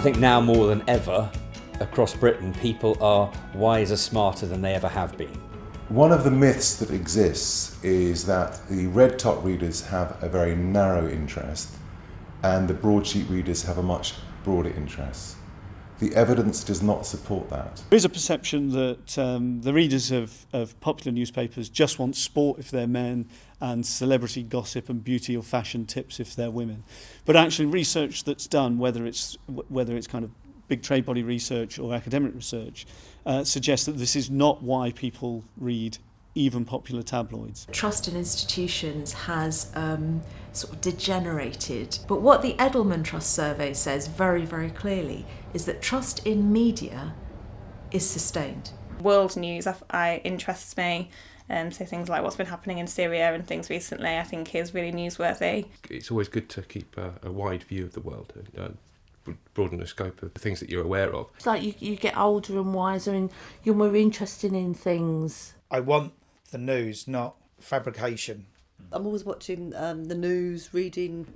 think now more than ever, across Britain, people are wiser, smarter than they ever have been. One of the myths that exists is that the red top readers have a very narrow interest and the broadsheet readers have a much broader interest. The evidence does not support that. There is a perception that the readers of popular newspapers just want sport if they're men and celebrity gossip and beauty or fashion tips if they're women. But actually research that's done, whether it's kind of big trade body research or academic research, suggests that this is not why people read even popular tabloids. Trust in institutions has sort of degenerated. But what the Edelman Trust survey says very, very clearly is that trust in media is sustained. World news interests me. So things like what's been happening in Syria and things recently, I think is really newsworthy. It's always good to keep a wide view of the world and broaden the scope of the things that you're aware of. It's like you get older and wiser and you're more interested in things. I want the news, not fabrication. I'm always watching the news, reading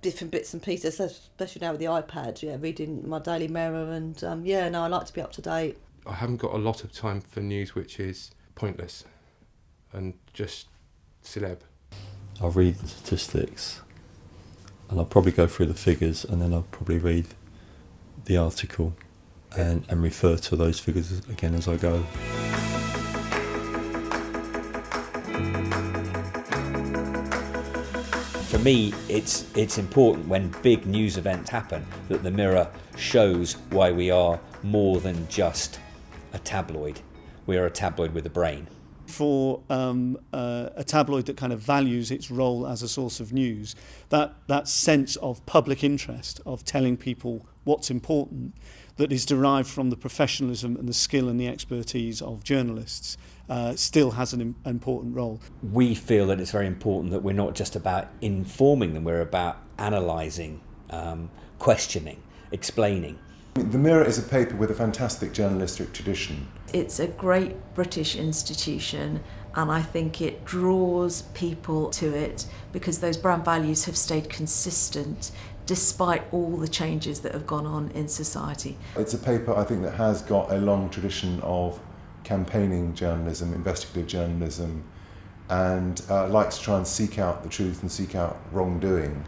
different bits and pieces, especially now with the iPad, reading my Daily Mirror and I like to be up to date. I haven't got a lot of time for news which is pointless and just celeb. I'll read the statistics and I'll probably go through the figures and then I'll probably read the article and refer to those figures again as I go. For me, it's important when big news events happen that the Mirror shows why we are more than just a tabloid. We are a tabloid with a brain. For a tabloid that kind of values its role as a source of news, that sense of public interest, of telling people what's important, that is derived from the professionalism and the skill and the expertise of journalists, still has an important role. We feel that it's very important that we're not just about informing them, we're about analysing, questioning, explaining. The Mirror is a paper with a fantastic journalistic tradition. It's a great British institution and I think it draws people to it because those brand values have stayed consistent despite all the changes that have gone on in society. It's a paper I think that has got a long tradition of campaigning journalism, investigative journalism, and likes to try and seek out the truth and seek out wrongdoing.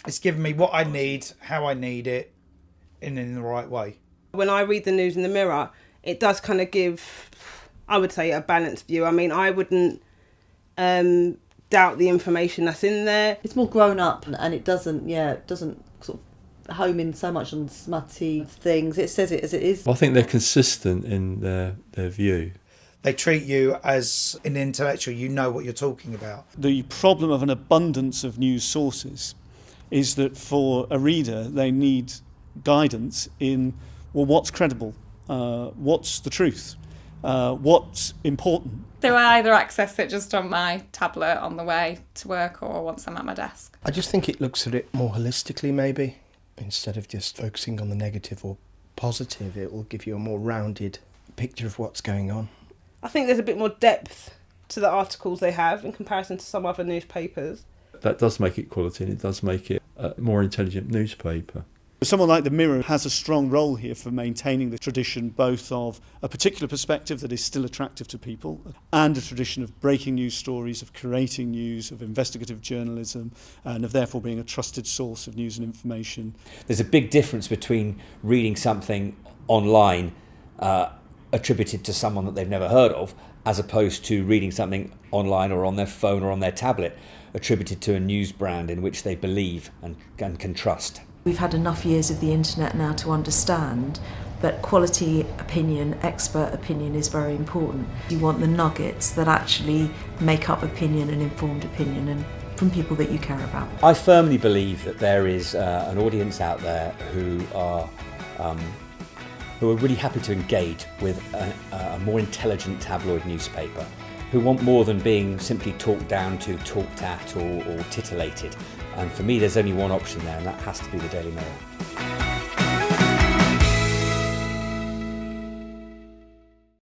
It's given me what I need, how I need it, and in the right way. When I read the news in the Mirror, it does kind of give, I would say, a balanced view. I mean, I wouldn't doubt the information that's in there. It's more grown up and it doesn't sort of home in so much on smutty things. It says it as it is. I think they're consistent in their view. They treat you as an intellectual, you know what you're talking about. The problem of an abundance of news sources is that for a reader they need guidance in, well, what's credible, what's the truth, what's important. So I either access it just on my tablet on the way to work or once I'm at my desk. I just think it looks at it more holistically maybe. Instead of just focusing on the negative or positive, it will give you a more rounded picture of what's going on. I think there's a bit more depth to the articles they have in comparison to some other newspapers. That does make it quality and it does make it a more intelligent newspaper. Someone like the Mirror has a strong role here for maintaining the tradition both of a particular perspective that is still attractive to people and a tradition of breaking news stories, of curating news, of investigative journalism and of therefore being a trusted source of news and information. There's a big difference between reading something online attributed to someone that they've never heard of as opposed to reading something online or on their phone or on their tablet attributed to a news brand in which they believe and can trust. We've had enough years of the internet now to understand that quality opinion, expert opinion is very important. You want the nuggets that actually make up opinion and informed opinion and from people that you care about. I firmly believe that there is an audience out there who are really happy to engage with a more intelligent tabloid newspaper, who want more than being simply talked down to, talked at or titillated. And for me there's only one option there and that has to be the Daily Mirror.